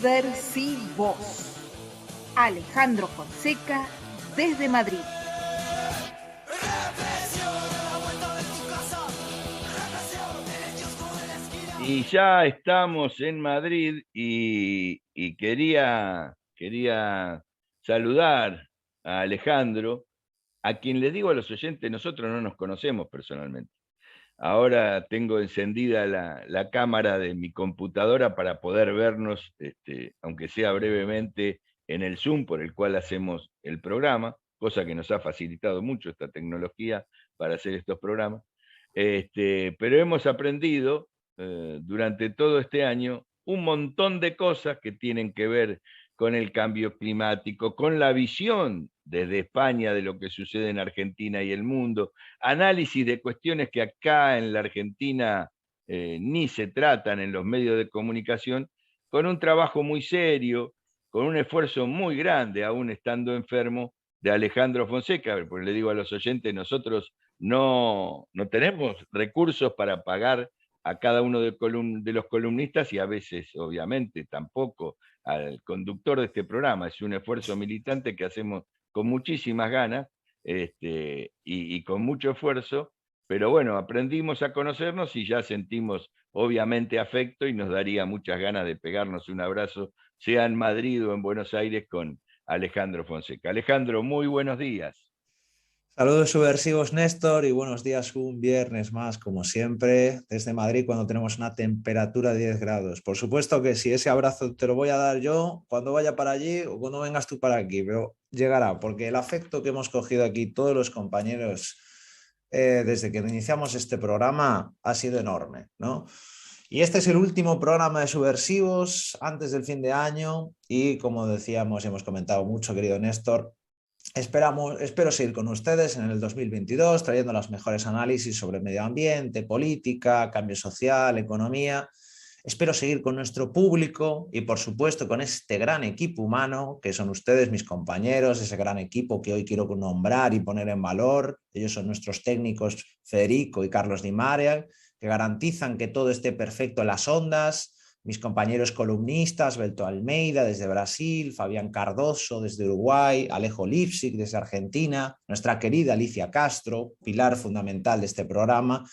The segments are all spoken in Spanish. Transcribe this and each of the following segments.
Subversivos. Alejandro Fonseca desde Madrid. Y ya estamos en Madrid y quería saludar a Alejandro, a quien les digo a los oyentes, nosotros no nos conocemos personalmente. Ahora tengo encendida la cámara de mi computadora para poder vernos, aunque sea brevemente, en el Zoom por el cual hacemos el programa, cosa que nos ha facilitado mucho esta tecnología para hacer estos programas. Pero hemos aprendido durante todo este año un montón de cosas que tienen que ver con el cambio climático, con la visión desde España de lo que sucede en Argentina y el mundo, análisis de cuestiones que acá en la Argentina ni se tratan en los medios de comunicación, con un trabajo muy serio, con un esfuerzo muy grande, aún estando enfermo, de Alejandro Fonseca, porque le digo a los oyentes, nosotros no tenemos recursos para pagar a cada uno de los columnistas y a veces, obviamente, tampoco al conductor de este programa. Es un esfuerzo militante que hacemos con muchísimas ganas y con mucho esfuerzo, pero bueno, aprendimos a conocernos y ya sentimos obviamente afecto y nos daría muchas ganas de pegarnos un abrazo, sea en Madrid o en Buenos Aires, con Alejandro Fonseca. Alejandro, muy buenos días. Saludos subversivos, Néstor, y buenos días un viernes más, como siempre, desde Madrid, cuando tenemos una temperatura de 10 grados. Por supuesto que si ese abrazo te lo voy a dar yo cuando vaya para allí o cuando vengas tú para aquí, pero llegará, porque el afecto que hemos cogido aquí todos los compañeros desde que iniciamos este programa ha sido enorme, ¿no? Y este es el último programa de Subversivos antes del fin de año y, como decíamos y hemos comentado mucho, querido Néstor, espero seguir con ustedes en el 2022 trayendo los mejores análisis sobre medio ambiente, política, cambio social, economía. Espero seguir con nuestro público y, por supuesto, con este gran equipo humano que son ustedes, mis compañeros, ese gran equipo que hoy quiero nombrar y poner en valor. Ellos son nuestros técnicos Federico y Carlos Di Maria, que garantizan que todo esté perfecto en las ondas. Mis compañeros columnistas, Belto Almeida desde Brasil, Fabián Cardoso desde Uruguay, Alejo Lipsig desde Argentina, nuestra querida Alicia Castro, pilar fundamental de este programa,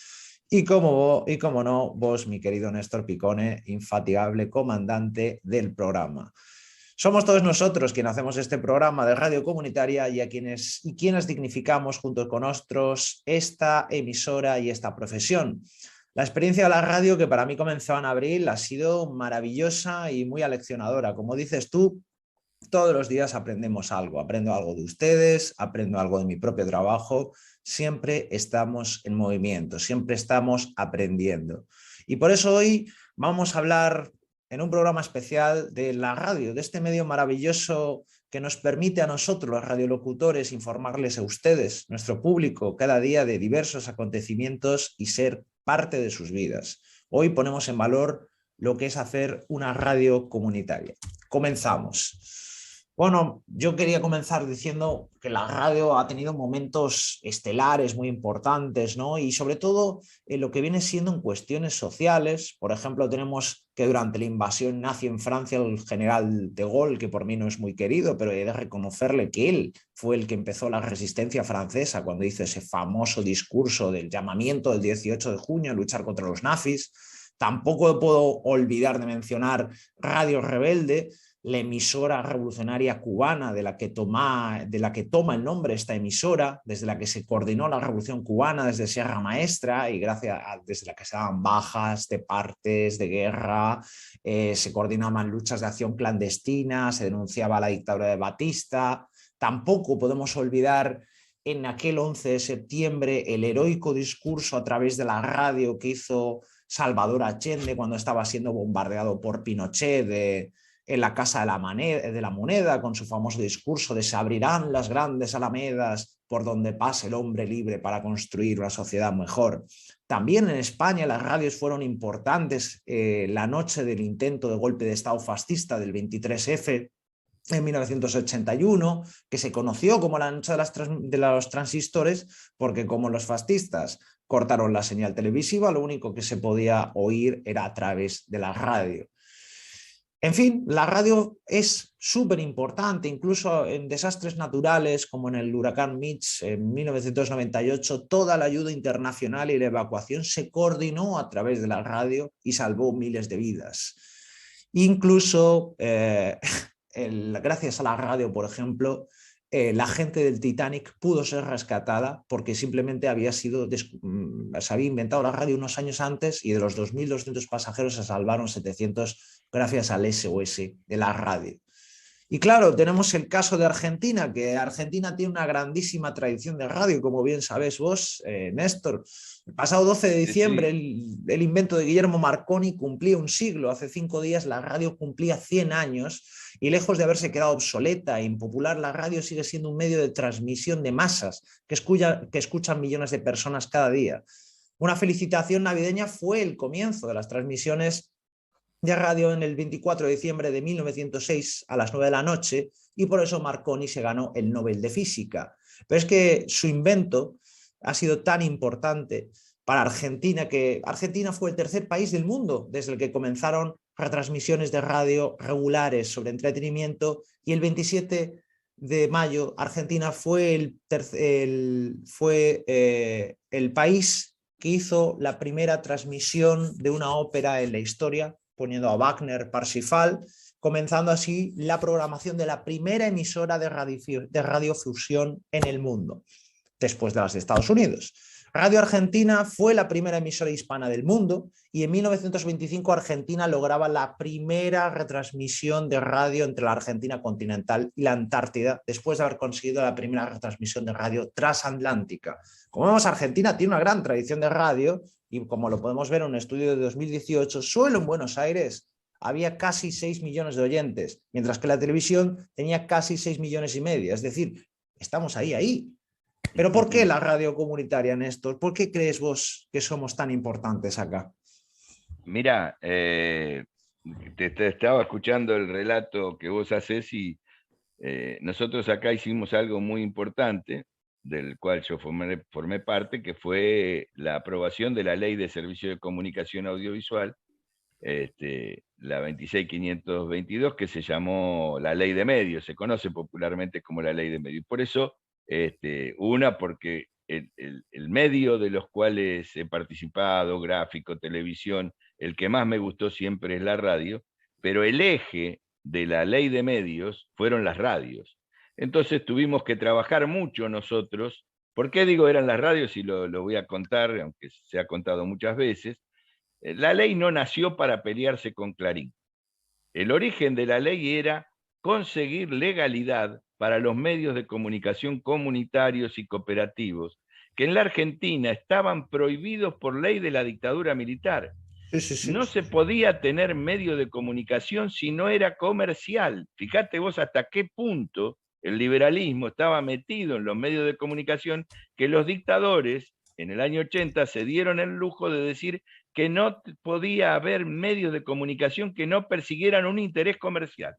y como no, vos, mi querido Néstor Picone, infatigable comandante del programa. Somos todos nosotros quienes hacemos este programa de radio comunitaria y quienes dignificamos junto con nosotros esta emisora y esta profesión. La experiencia de la radio, que para mí comenzó en abril, ha sido maravillosa y muy aleccionadora. Como dices tú, todos los días aprendemos algo. Aprendo algo de ustedes, aprendo algo de mi propio trabajo. Siempre estamos en movimiento, siempre estamos aprendiendo. Y por eso hoy vamos a hablar en un programa especial de la radio, de este medio maravilloso que nos permite a nosotros, los radiolocutores, informarles a ustedes, nuestro público, cada día de diversos acontecimientos y ser parte de sus vidas. Hoy ponemos en valor lo que es hacer una radio comunitaria. Comenzamos. Bueno, yo quería comenzar diciendo que la radio ha tenido momentos estelares muy importantes, ¿no? Y sobre todo en lo que viene siendo en cuestiones sociales. Por ejemplo, tenemos que durante la invasión nazi en Francia, el general de Gaulle, que por mí no es muy querido, pero he de reconocerle que él fue el que empezó la resistencia francesa cuando hizo ese famoso discurso del llamamiento del 18 de junio a luchar contra los nazis. Tampoco puedo olvidar de mencionar Radio Rebelde, la emisora revolucionaria cubana de la que toma el nombre esta emisora, desde la que se coordinó la revolución cubana desde Sierra Maestra y desde la que se daban bajas de partes de guerra, se coordinaban luchas de acción clandestina, se denunciaba la dictadura de Batista. Tampoco podemos olvidar en aquel 11 de septiembre el heroico discurso a través de la radio que hizo Salvador Allende cuando estaba siendo bombardeado por Pinochet en la Casa de la Moneda, con su famoso discurso de se abrirán las grandes alamedas por donde pase el hombre libre para construir una sociedad mejor. También en España las radios fueron importantes la noche del intento de golpe de Estado fascista del 23F en 1981, que se conoció como la noche de los transistores, porque como los fascistas cortaron la señal televisiva, lo único que se podía oír era a través de la radio. En fin, la radio es súper importante, incluso en desastres naturales como en el huracán Mitch en 1998, toda la ayuda internacional y la evacuación se coordinó a través de la radio y salvó miles de vidas. Incluso, gracias a la radio, por ejemplo, la gente del Titanic pudo ser rescatada porque simplemente se había inventado la radio unos años antes y de los 2.200 pasajeros se salvaron 700 gracias al SOS de la radio. Y claro, tenemos el caso de Argentina, que Argentina tiene una grandísima tradición de radio, como bien sabés vos, Néstor. El pasado 12 de diciembre, el invento de Guillermo Marconi cumplía un siglo. Hace 5 días la radio cumplía 100 años y lejos de haberse quedado obsoleta e impopular, la radio sigue siendo un medio de transmisión de masas que escuchan millones de personas cada día. Una felicitación navideña fue el comienzo de las transmisiones de radio en el 24 de diciembre de 1906 a las 9 de la noche y por eso Marconi se ganó el Nobel de Física. Pero es que su invento ha sido tan importante para Argentina que Argentina fue el tercer país del mundo desde el que comenzaron retransmisiones de radio regulares sobre entretenimiento y el 27 de mayo Argentina fue el país que hizo la primera transmisión de una ópera en la historia, poniendo a Wagner, Parsifal, comenzando así la programación de la primera emisora de radiofusión en el mundo, después de las de Estados Unidos. Radio Argentina fue la primera emisora hispana del mundo y en 1925 Argentina lograba la primera retransmisión de radio entre la Argentina continental y la Antártida, después de haber conseguido la primera retransmisión de radio transatlántica. Como vemos, Argentina tiene una gran tradición de radio y como lo podemos ver en un estudio de 2018, solo en Buenos Aires había casi 6 millones de oyentes, mientras que la televisión tenía casi 6,5 millones. Es decir, estamos ahí. Pero ¿por qué la radio comunitaria, Néstor? ¿Por qué crees vos que somos tan importantes acá? Mira, te estaba escuchando el relato que vos haces y nosotros acá hicimos algo muy importante, del cual yo formé parte, que fue la aprobación de la Ley de Servicio de Comunicación Audiovisual, la 26.522, que se llamó la Ley de Medios, se conoce popularmente como la Ley de Medios. Por eso, porque el medio de los cuales he participado, gráfico, televisión, el que más me gustó siempre es la radio, pero el eje de la Ley de Medios fueron las radios. Entonces tuvimos que trabajar mucho nosotros. ¿Por qué digo eran las radios? Y lo voy a contar, aunque se ha contado muchas veces. La ley no nació para pelearse con Clarín. El origen de la ley era conseguir legalidad para los medios de comunicación comunitarios y cooperativos, que en la Argentina estaban prohibidos por ley de la dictadura militar. Sí. No se podía tener medio de comunicación si no era comercial. Fíjate vos hasta qué punto el liberalismo estaba metido en los medios de comunicación, que los dictadores en el año 80 se dieron el lujo de decir que no podía haber medios de comunicación que no persiguieran un interés comercial.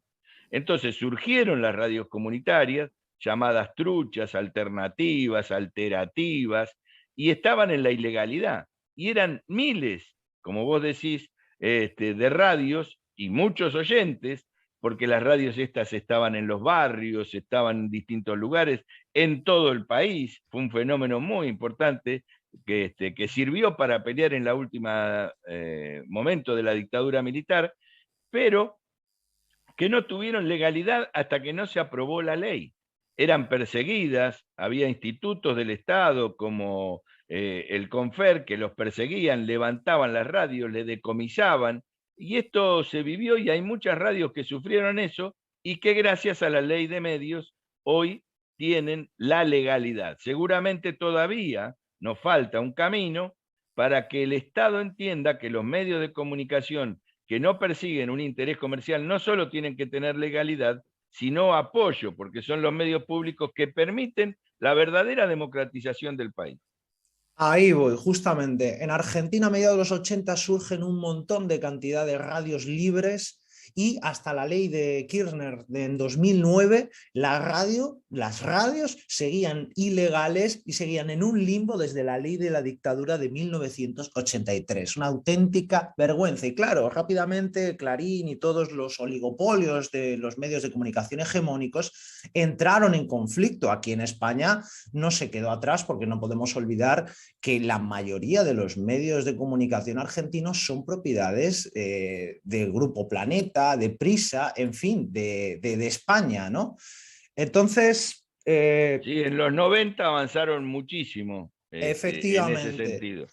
Entonces surgieron las radios comunitarias, llamadas truchas, alternativas, alterativas, y estaban en la ilegalidad. Y eran miles, como vos decís, de radios y muchos oyentes, porque las radios estas estaban en los barrios, estaban en distintos lugares, en todo el país. Fue un fenómeno muy importante que sirvió para pelear en la última momento de la dictadura militar, pero que no tuvieron legalidad hasta que no se aprobó la ley. Eran perseguidas, había institutos del Estado como el Confer que los perseguían, levantaban las radios, le decomisaban, y esto se vivió y hay muchas radios que sufrieron eso y que gracias a la ley de medios hoy tienen la legalidad. Seguramente todavía nos falta un camino para que el Estado entienda que los medios de comunicación que no persiguen un interés comercial no solo tienen que tener legalidad, sino apoyo, porque son los medios públicos que permiten la verdadera democratización del país. Ahí voy, justamente. En Argentina, a mediados de los 80, surgen un montón de cantidad de radios libres y hasta la ley de Kirchner en 2009, las radios seguían ilegales y seguían en un limbo desde la ley de la dictadura de 1983. Una auténtica vergüenza. Y claro, rápidamente Clarín y todos los oligopolios de los medios de comunicación hegemónicos entraron en conflicto. Aquí en España no se quedó atrás porque no podemos olvidar que la mayoría de los medios de comunicación argentinos son propiedades del Grupo Planeta, de Prisa, en fin, de España, ¿no? Entonces... Sí, en los 90 avanzaron muchísimo en ese efectivamente. sentido.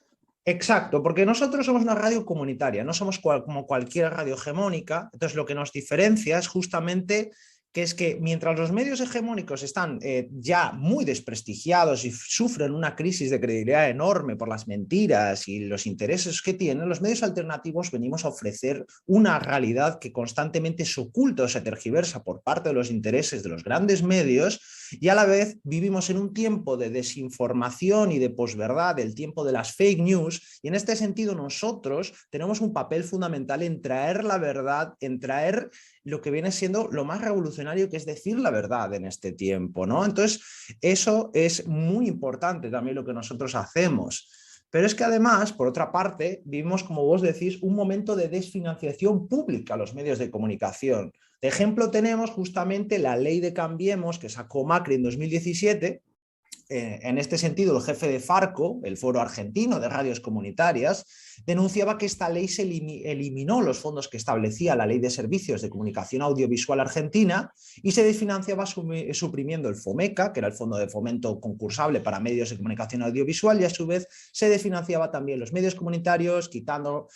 Exacto, porque nosotros somos una radio comunitaria, no somos como cualquier radio hegemónica. Entonces, lo que nos diferencia es justamente que es que mientras los medios hegemónicos están ya muy desprestigiados y sufren una crisis de credibilidad enorme por las mentiras y los intereses que tienen, los medios alternativos venimos a ofrecer una realidad que constantemente se oculta o se tergiversa por parte de los intereses de los grandes medios, y a la vez vivimos en un tiempo de desinformación y de posverdad, el tiempo de las fake news, y en este sentido nosotros tenemos un papel fundamental en traer la verdad, en traer lo que viene siendo lo más revolucionario, que es decir la verdad en este tiempo, ¿no? Entonces, eso es muy importante también lo que nosotros hacemos. Pero es que además, por otra parte, vivimos, como vos decís, un momento de desfinanciación pública a los medios de comunicación. De ejemplo, tenemos justamente la ley de Cambiemos que sacó Macri en 2017. En este sentido, el jefe de Farco, el Foro Argentino de Radios Comunitarias, denunciaba que esta ley se eliminó los fondos que establecía la Ley de Servicios de Comunicación Audiovisual Argentina y se desfinanciaba suprimiendo el FOMECA, que era el Fondo de Fomento Concursable para Medios de Comunicación Audiovisual, y a su vez se desfinanciaba también los medios comunitarios, quitando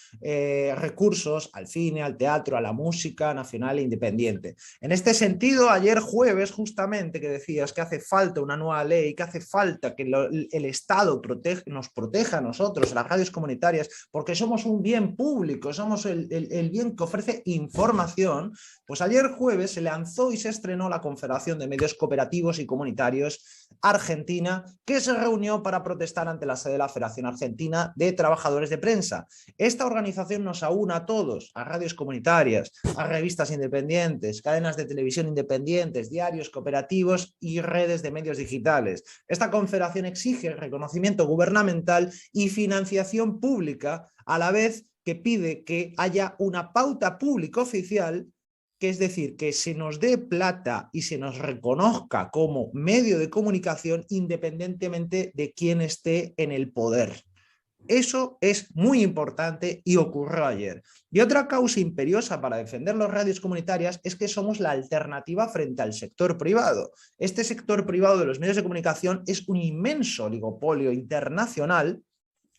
recursos al cine, al teatro, a la música nacional e independiente. En este sentido, ayer jueves, justamente, que decías que hace falta una nueva ley, que hace falta que el Estado nos proteja a nosotros, a las radios comunitarias, porque somos un bien público, somos el bien que ofrece información, pues ayer jueves se lanzó y se estrenó la Confederación de Medios Cooperativos y Comunitarios Argentina, que se reunió para protestar ante la sede de la Federación Argentina de Trabajadores de Prensa. Esta organización nos aúna a todos, a radios comunitarias, a revistas independientes, cadenas de televisión independientes, diarios cooperativos y redes de medios digitales. Esta confederación exige reconocimiento gubernamental y financiación pública, a la vez que pide que haya una pauta pública oficial, que es decir, que se nos dé plata y se nos reconozca como medio de comunicación independientemente de quién esté en el poder. Eso es muy importante y ocurrió ayer. Y otra causa imperiosa para defender las radios comunitarias es que somos la alternativa frente al sector privado. Este sector privado de los medios de comunicación es un inmenso oligopolio internacional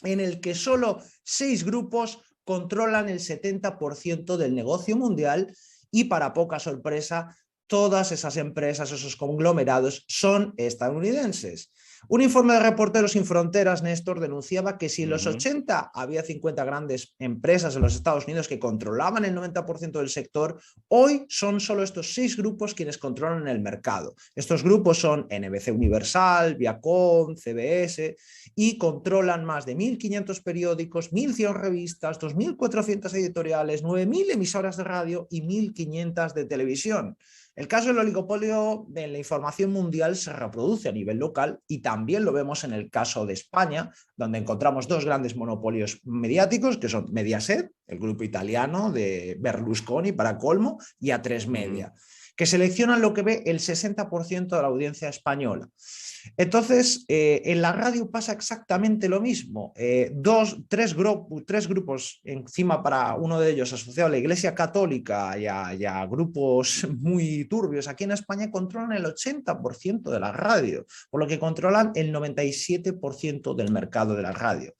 en el que solo 6 grupos controlan el 70% del negocio mundial, y para poca sorpresa, todas esas empresas, esos conglomerados, son estadounidenses. Un informe de Reporteros Sin Fronteras, Néstor, denunciaba que si en los 80 había 50 grandes empresas en los Estados Unidos que controlaban el 90% del sector, hoy son solo estos 6 grupos quienes controlan el mercado. Estos grupos son NBC Universal, Viacom, CBS, y controlan más de 1.500 periódicos, 1.100 revistas, 2.400 editoriales, 9.000 emisoras de radio y 1.500 de televisión. El caso del oligopolio de la información mundial se reproduce a nivel local, y también lo vemos en el caso de España, donde encontramos 2 grandes monopolios mediáticos, que son Mediaset, el grupo italiano de Berlusconi para colmo, y A3 Media, que seleccionan lo que ve el 60% de la audiencia española. Entonces, en la radio pasa exactamente lo mismo. Tres grupos, encima para uno de ellos asociado a la Iglesia Católica y a grupos muy turbios aquí en España, controlan el 80% de la radio, por lo que controlan el 97% del mercado de la radio.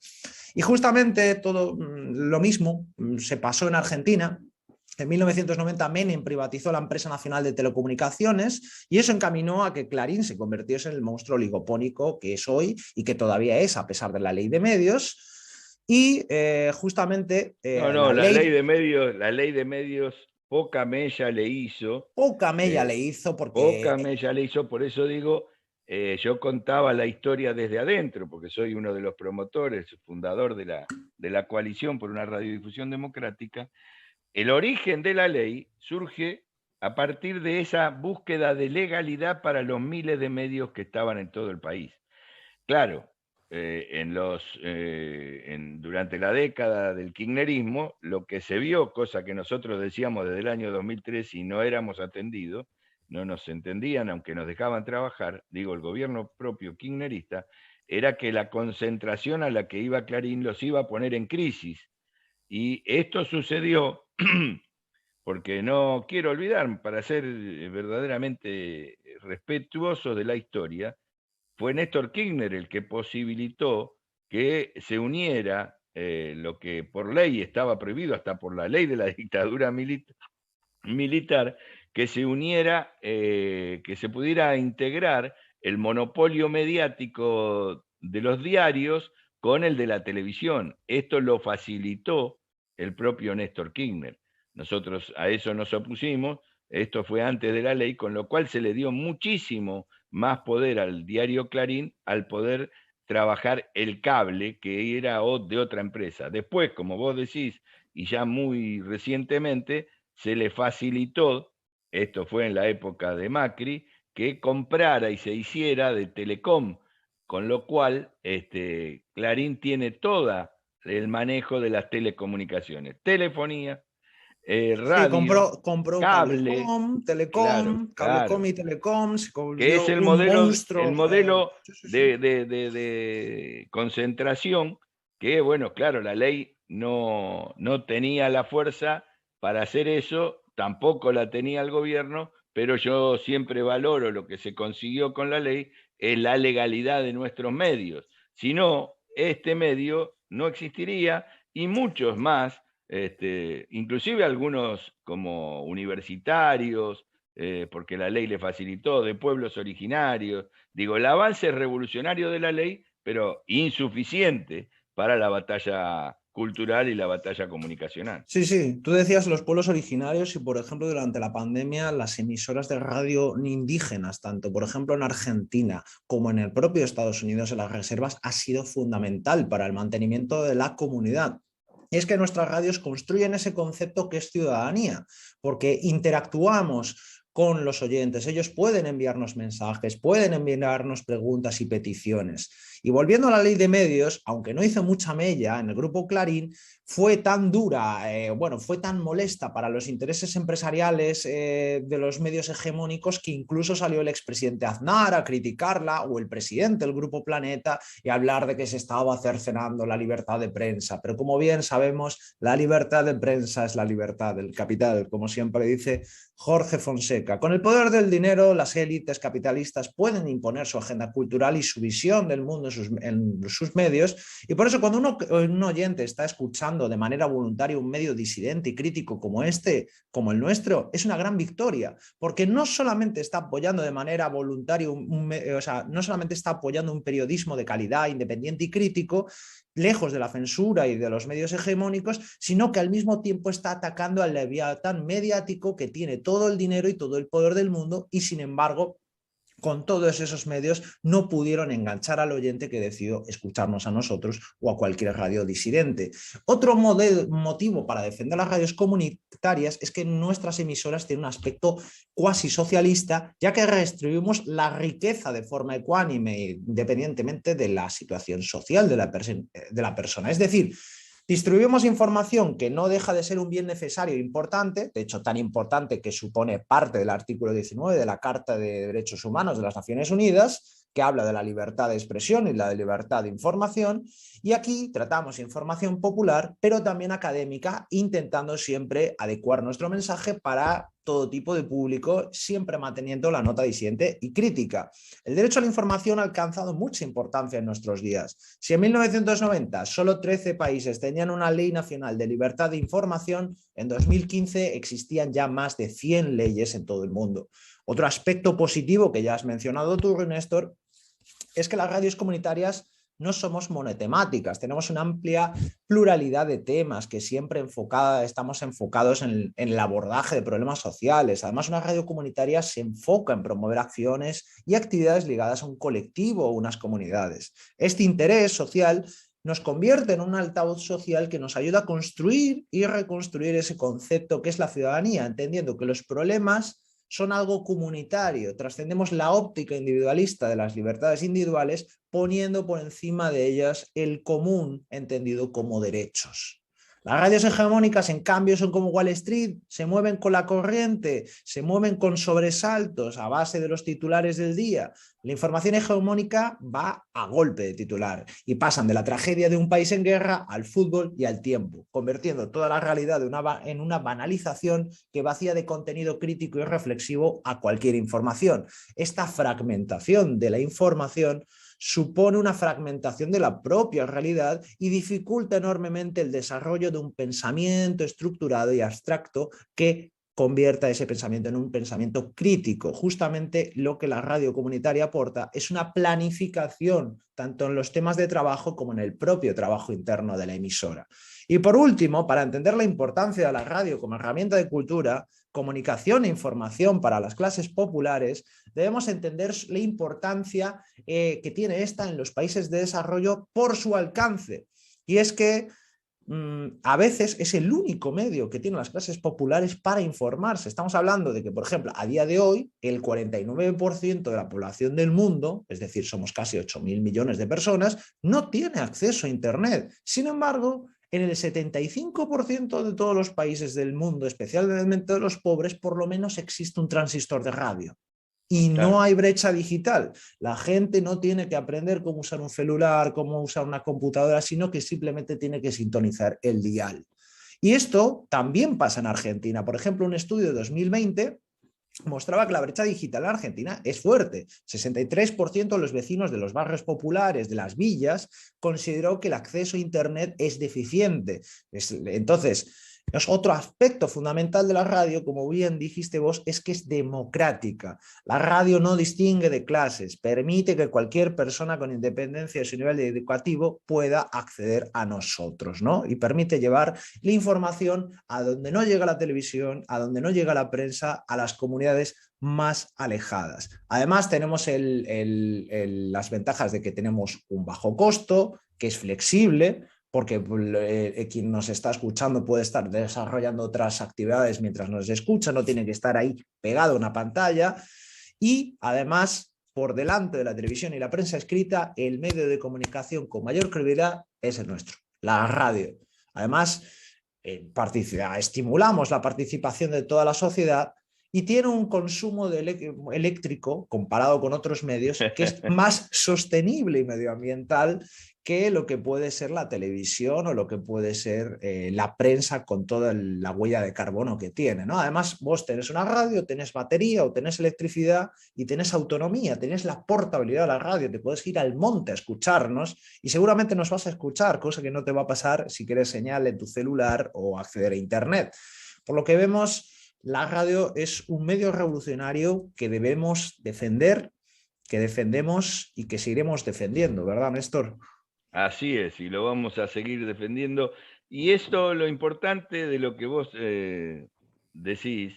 Y justamente todo lo mismo se pasó en Argentina. En 1990 Menem privatizó la empresa nacional de telecomunicaciones, y eso encaminó a que Clarín se convirtiese en el monstruo oligopónico que es hoy y que todavía es, a pesar de la ley de medios. Y justamente la ley de medios poca mella le hizo. Poca mella le hizo Poca mella le hizo, por eso digo, yo contaba la historia desde adentro, porque soy uno de los promotores, fundador de la coalición por una radiodifusión democrática. el origen de la ley surge a partir de esa búsqueda de legalidad para los miles de medios que estaban en todo el país. Claro, durante la década del kirchnerismo, lo que se vio, cosa que nosotros decíamos desde el año 2003 y no éramos atendidos, no nos entendían, aunque nos dejaban trabajar, digo, el gobierno propio kirchnerista, era que la concentración a la que iba Clarín los iba a poner en crisis. Y esto sucedió porque no quiero olvidar, para ser verdaderamente respetuoso de la historia, fue Néstor Kirchner el que posibilitó que se uniera lo que por ley estaba prohibido, hasta por la ley de la dictadura militar, que se uniera, que se pudiera integrar el monopolio mediático de los diarios con el de la televisión. Esto lo facilitó el propio Néstor Kirchner. Nosotros a eso nos opusimos, esto fue antes de la ley, con lo cual se le dio muchísimo más poder al diario Clarín al poder trabajar el cable, que era de otra empresa. Después, como vos decís, y ya muy recientemente, se le facilitó, esto fue en la época de Macri, que comprara y se hiciera de Telecom, con lo cual Clarín tiene todo el manejo de las telecomunicaciones, telefonía, Sí, radio, compró cable, claro, Cablecom claro, y Telecom, se que es volvió un el monstruo. modelo Sí, sí, sí. de concentración que, bueno, claro, la ley no tenía la fuerza para hacer eso, tampoco la tenía el gobierno, pero yo siempre valoro lo que se consiguió con la ley, es la legalidad de nuestros medios. Si no, este medio no existiría y muchos más, inclusive algunos como universitarios, porque la ley le facilitó, de pueblos originarios. Digo, el avance revolucionario de la ley, pero insuficiente para la batalla cultural y la batalla comunicacional. Sí, sí, tú decías los pueblos originarios y, por ejemplo, durante la pandemia, las emisoras de radio indígenas, tanto, por ejemplo, en Argentina como en el propio Estados Unidos, en las reservas, ha sido fundamental para el mantenimiento de la comunidad. Y es que nuestras radios construyen ese concepto que es ciudadanía, porque interactuamos con los oyentes, ellos pueden enviarnos mensajes, pueden enviarnos preguntas y peticiones. Y volviendo a la ley de medios, aunque no hizo mucha mella en el grupo Clarín, fue tan dura, fue tan molesta para los intereses empresariales de los medios hegemónicos que incluso salió el expresidente Aznar a criticarla o el presidente del Grupo Planeta y a hablar de que se estaba cercenando la libertad de prensa. Pero como bien sabemos, la libertad de prensa es la libertad del capital, como siempre dice Jorge Fonseca. Con el poder del dinero, las élites capitalistas pueden imponer su agenda cultural y su visión del mundo en sus medios, y por eso cuando un oyente está escuchando de manera voluntaria un medio disidente y crítico como como el nuestro, es una gran victoria, porque no solamente está apoyando de manera voluntaria, no solamente está apoyando un periodismo de calidad, independiente y crítico, lejos de la censura y de los medios hegemónicos, sino que al mismo tiempo está atacando al leviatán mediático que tiene todo el dinero y todo el poder del mundo y, sin embargo, con todos esos medios no pudieron enganchar al oyente que decidió escucharnos a nosotros o a cualquier radio disidente. Otro motivo para defender las radios comunitarias es que nuestras emisoras tienen un aspecto cuasi socialista, ya que redistribuimos la riqueza de forma ecuánime, independientemente de la situación social de la persona. Es decir, distribuimos información que no deja de ser un bien necesario e importante, de hecho tan importante que supone parte del artículo 19 de la Carta de Derechos Humanos de las Naciones Unidas, que habla de la libertad de expresión y la libertad de información, y aquí tratamos información popular, pero también académica, intentando siempre adecuar nuestro mensaje para todo tipo de público, siempre manteniendo la nota disidente y crítica. El derecho a la información ha alcanzado mucha importancia en nuestros días. Si en 1990 solo 13 países tenían una ley nacional de libertad de información, en 2015 existían ya más de 100 leyes en todo el mundo. Otro aspecto positivo que ya has mencionado tú, Néstor, es que las radios comunitarias no somos monotemáticas, tenemos una amplia pluralidad de temas que siempre estamos enfocados en el abordaje de problemas sociales. Además, una radio comunitaria se enfoca en promover acciones y actividades ligadas a un colectivo o unas comunidades. Este interés social nos convierte en un altavoz social que nos ayuda a construir y reconstruir ese concepto que es la ciudadanía, entendiendo que los problemas son algo comunitario, trascendemos la óptica individualista de las libertades individuales, poniendo por encima de ellas el común entendido como derechos. Las radios hegemónicas, en cambio, son como Wall Street, se mueven con la corriente, se mueven con sobresaltos a base de los titulares del día. La información hegemónica va a golpe de titular y pasan de la tragedia de un país en guerra al fútbol y al tiempo, convirtiendo toda la realidad en una banalización que vacía de contenido crítico y reflexivo a cualquier información. Esta fragmentación de la información supone una fragmentación de la propia realidad y dificulta enormemente el desarrollo de un pensamiento estructurado y abstracto que convierta ese pensamiento en un pensamiento crítico. Justamente lo que la radio comunitaria aporta es una planificación tanto en los temas de trabajo como en el propio trabajo interno de la emisora. Y por último, para entender la importancia de la radio como herramienta de cultura, comunicación e información para las clases populares, debemos entender la importancia que tiene esta en los países de desarrollo por su alcance. Y es que a veces es el único medio que tienen las clases populares para informarse. Estamos hablando de que, por ejemplo, a día de hoy, el 49% de la población del mundo, es decir, somos casi 8.000 millones de personas, no tiene acceso a Internet. Sin embargo, en el 75% de todos los países del mundo, especialmente de los pobres, por lo menos existe un transistor de radio. Y no hay brecha digital. La gente no tiene que aprender cómo usar un celular, cómo usar una computadora, sino que simplemente tiene que sintonizar el dial. Y esto también pasa en Argentina. Por ejemplo, un estudio de 2020 mostraba que la brecha digital en Argentina es fuerte. 63% de los vecinos de los barrios populares, de las villas, consideró que el acceso a Internet es deficiente. Entonces, es otro aspecto fundamental de la radio, como bien dijiste vos, es que es democrática. La radio no distingue de clases, permite que cualquier persona con independencia de su nivel educativo pueda acceder a nosotros, ¿no? Y permite llevar la información a donde no llega la televisión, a donde no llega la prensa, a las comunidades más alejadas. Además, tenemos las ventajas de que tenemos un bajo costo, que es flexible, porque quien nos está escuchando puede estar desarrollando otras actividades mientras nos escucha, no tiene que estar ahí pegado a una pantalla. Y además, por delante de la televisión y la prensa escrita, el medio de comunicación con mayor credibilidad es el nuestro, la radio. Además, estimulamos la participación de toda la sociedad y tiene un consumo eléctrico, comparado con otros medios, que es más sostenible y medioambiental que lo que puede ser la televisión o lo que puede ser la prensa con toda la huella de carbono que tiene, ¿no? Además, vos tenés una radio, tenés batería o tenés electricidad y tenés autonomía, tenés la portabilidad de la radio, te puedes ir al monte a escucharnos y seguramente nos vas a escuchar, cosa que no te va a pasar si quieres señal en tu celular o acceder a Internet. Por lo que vemos, la radio es un medio revolucionario que debemos defender, que defendemos y que seguiremos defendiendo, ¿verdad, Néstor? Así es, y lo vamos a seguir defendiendo. Y esto, lo importante de lo que vos decís,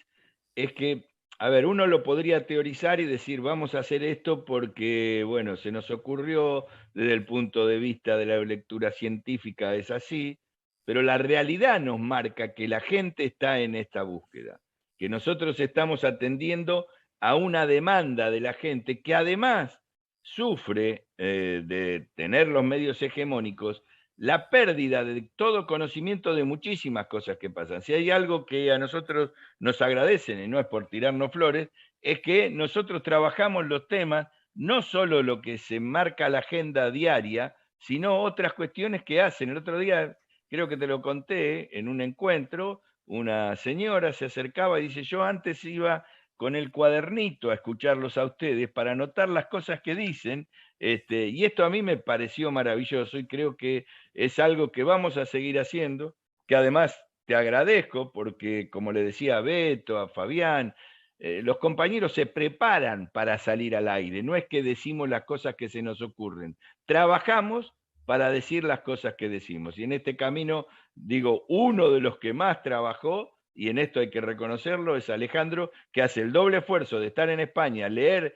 es que, a ver, uno lo podría teorizar y decir, vamos a hacer esto porque, bueno, se nos ocurrió desde el punto de vista de la lectura científica, es así, pero la realidad nos marca que la gente está en esta búsqueda, que nosotros estamos atendiendo a una demanda de la gente que además sufre de tener los medios hegemónicos la pérdida de todo conocimiento de muchísimas cosas que pasan. Si hay algo que a nosotros nos agradecen, y no es por tirarnos flores, es que nosotros trabajamos los temas, no solo lo que se marca la agenda diaria, sino otras cuestiones que hacen. El otro día, creo que te lo conté, en un encuentro, una señora se acercaba y dice, yo antes iba con el cuadernito a escucharlos a ustedes para anotar las cosas que dicen, y esto a mí me pareció maravilloso y creo que es algo que vamos a seguir haciendo, que además te agradezco porque, como le decía a Beto, a Fabián, los compañeros se preparan para salir al aire, no es que decimos las cosas que se nos ocurren, trabajamos para decir las cosas que decimos. Y en este camino, digo, uno de los que más trabajó, y en esto hay que reconocerlo, es Alejandro, que hace el doble esfuerzo de estar en España, leer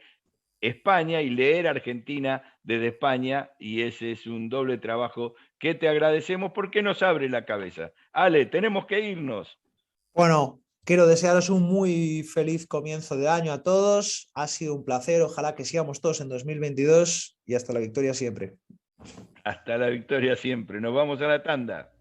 España y leer Argentina desde España, y ese es un doble trabajo que te agradecemos porque nos abre la cabeza. Ale, tenemos que irnos. Bueno, quiero desearos un muy feliz comienzo de año a todos. Ha sido un placer. Ojalá que sigamos todos en 2022 y hasta la victoria siempre. Hasta la victoria siempre. Nos vamos a la tanda.